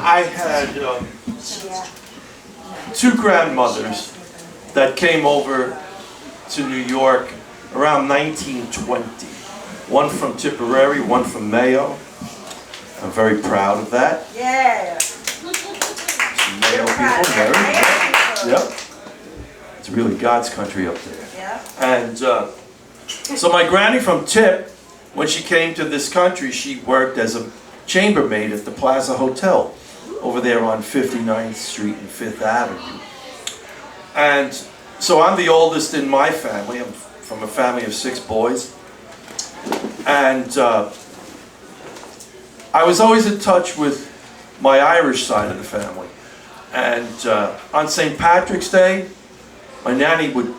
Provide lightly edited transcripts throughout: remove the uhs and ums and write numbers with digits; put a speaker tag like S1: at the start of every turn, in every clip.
S1: I had two grandmothers that came over to New York around 1920. One from Tipperary, one from Mayo. I'm very proud of that.
S2: Yeah.
S1: Some Mayo people, very. Yep. It's really God's country up there.
S2: Yeah.
S1: And so my granny from Tip, when she came to this country, she worked as a chambermaid at the Plaza Hotel over there on 59th Street and 5th Avenue. And so I'm the oldest in my family. I'm from a family of 6 boys. And I was always in touch with my Irish side of the family. And on St. Patrick's Day, my nanny would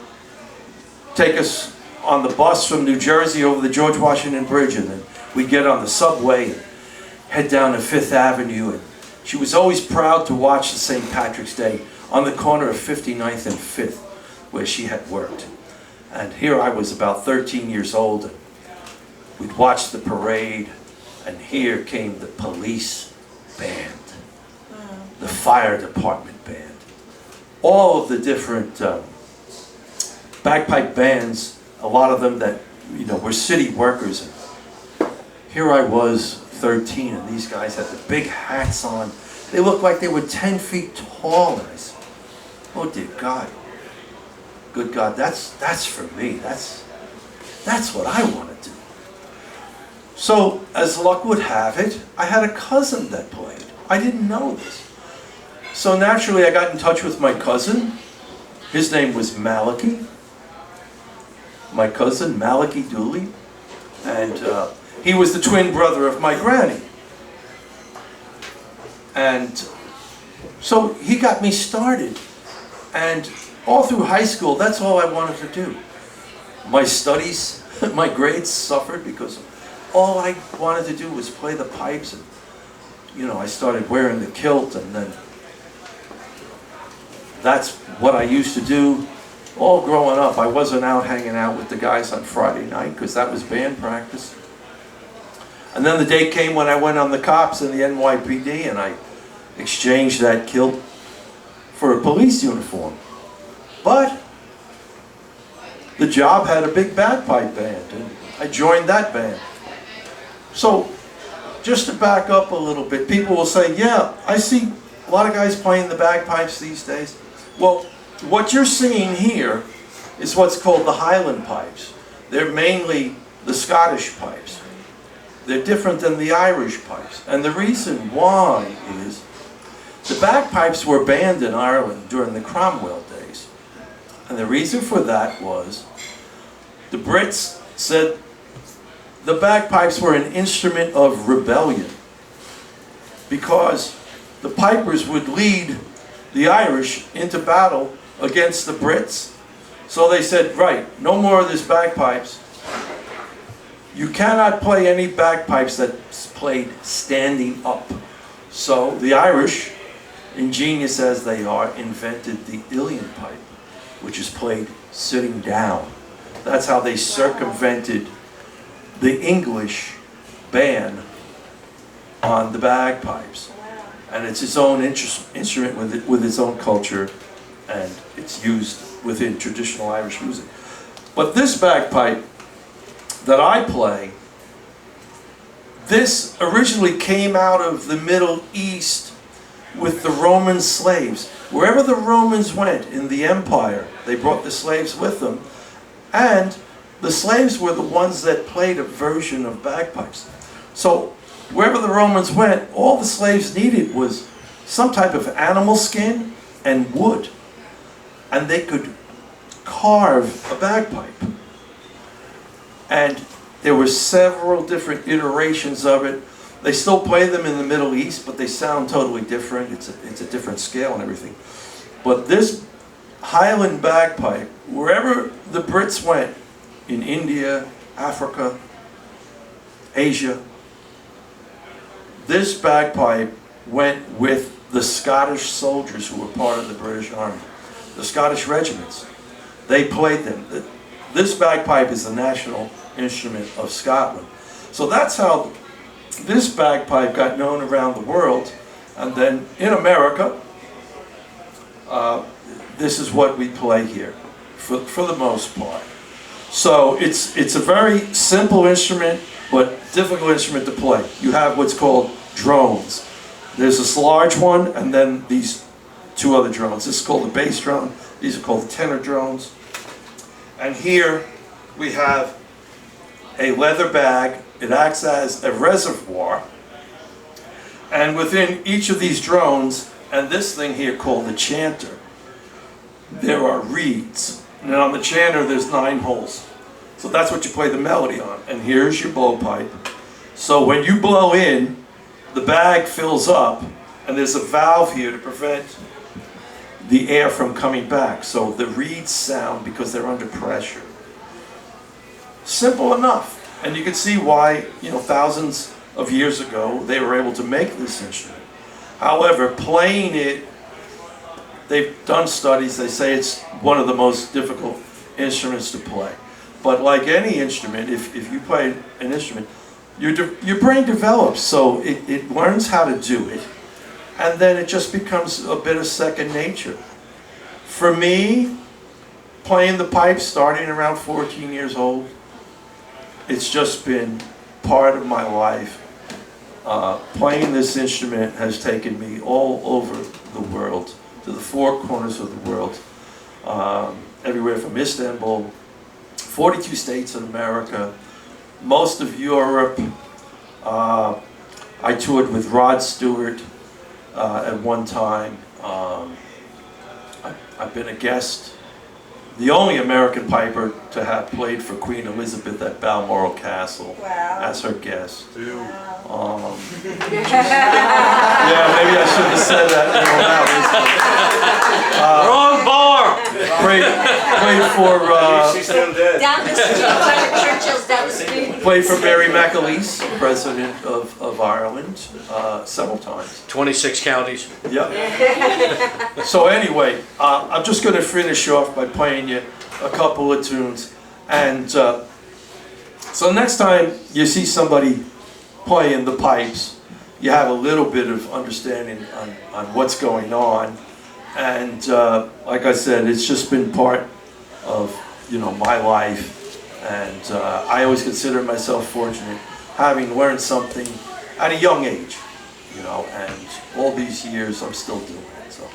S1: take us on the bus from New Jersey over the George Washington Bridge, and then we'd get on the subway and head down to 5th Avenue. And she was always proud to watch the St. Patrick's Day on the corner of 59th and 5th, where she had worked. And here I was about 13 years old, and we'd watch the parade, and here came the police band, the fire department band, all of the different bagpipe bands, a lot of them that, you know, were city workers. And here I was, 13, and these guys had the big hats on. They looked like they were 10 feet tall. And I said, oh dear God, good God, that's for me. That's what I want to do. So, as luck would have it, I had a cousin that played. I didn't know this. So naturally, I got in touch with my cousin. His name was Malachi. My cousin, Malachi Dooley. And he was the twin brother of my granny. And so he got me started. And all through high school, that's all I wanted to do. My studies, my grades suffered because all I wanted to do was play the pipes. And, you know, I started wearing the kilt, and then that's what I used to do all growing up. I wasn't out hanging out with the guys on Friday night because that was band practice. And then the day came when I went on the cops in the NYPD, and I exchanged that kilt for a police uniform. But the job had a big bagpipe band, and I joined that band. So, just to back up a little bit, people will say, yeah, I see a lot of guys playing the bagpipes these days. Well, what you're seeing here is what's called the Highland pipes. They're mainly the Scottish pipes. They're different than the Irish pipes. And the reason why is the bagpipes were banned in Ireland during the Cromwell days. And the reason for that was the Brits said the bagpipes were an instrument of rebellion because the pipers would lead the Irish into battle against the Brits. So they said, right, no more of this bagpipes. You cannot play any bagpipes that's played standing up. So the Irish, ingenious as they are, invented the uilleann pipe, which is played sitting down. That's how they circumvented the English ban on the bagpipes. And it's its own instrument with its own culture, and it's used within traditional Irish music. But this bagpipe that I play, this originally came out of the Middle East with the Roman slaves. Wherever the Romans went in the empire, they brought the slaves with them, and the slaves were the ones that played a version of bagpipes. So wherever the Romans went, all the slaves needed was some type of animal skin and wood, and they could carve a bagpipe. And there were several different iterations of it. They still play them in the Middle East, but they sound totally different. It's a different scale and everything. But this Highland bagpipe, wherever the Brits went, in India, Africa, Asia, this bagpipe went with the Scottish soldiers who were part of the British Army, the Scottish regiments. They played them. This bagpipe is the national instrument of Scotland. So that's how this bagpipe got known around the world And then in America, this is what we play here, for the most part. So it's a very simple instrument, but difficult instrument to play. You have what's called drones. There's this large one, and then these two other drones. This is called the bass drone. These are called the tenor drones. And here we have a leather bag. It acts as a reservoir. And within each of these drones, and this thing here called the chanter, there are reeds. And on the chanter, there's 9 holes. So that's what you play the melody on. And here's your blowpipe. So when you blow in, the bag fills up, and there's a valve here to prevent the air from coming back. So the reeds sound because they're under pressure. Simple enough. And you can see why, thousands of years ago, they were able to make this instrument. However, playing it, they've done studies, they say it's one of the most difficult instruments to play. But like any instrument, if you play an instrument, your brain develops, so it learns how to do it, and then it just becomes a bit of second nature. For me, playing the pipe starting around 14 years old, it's just been part of my life. Playing this instrument has taken me all over the world, to the 4 corners of the world, everywhere from Istanbul, 42 states in America, most of Europe. I toured with Rod Stewart at one time. I've been a guest, the only American piper to have played for Queen Elizabeth at Balmoral Castle as her guest.
S2: Wow.
S1: Yeah, maybe I shouldn't have said that.
S3: Wrong bar!
S1: Played for
S3: She's still dead.
S2: Down the street, Churchill's down the street.
S1: played for Mary McAleese, President of Ireland, several times.
S3: 26 counties.
S1: Yep. So anyway, I'm just going to finish off by playing you a couple of tunes. And so next time you see somebody playing the pipes, you have a little bit of understanding on what's going on. And like I said, it's just been part of my life. And I always consider myself fortunate, having learned something at a young age, and all these years I'm still doing it. So.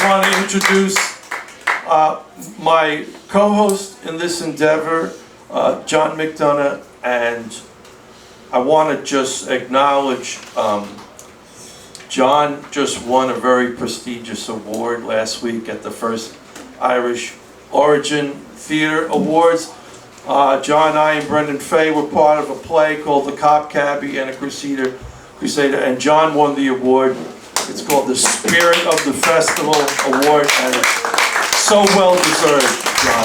S1: Want to introduce my co-host in this endeavor, John McDonough, and I want to just acknowledge John just won a very prestigious award last week at the first Irish Origin Theater Awards. John, I, and Brendan Fay were part of a play called The Cop Cabbie and a Crusader, and John won the award. It's called the Spirit of the Festival Award, and it's so well deserved, John.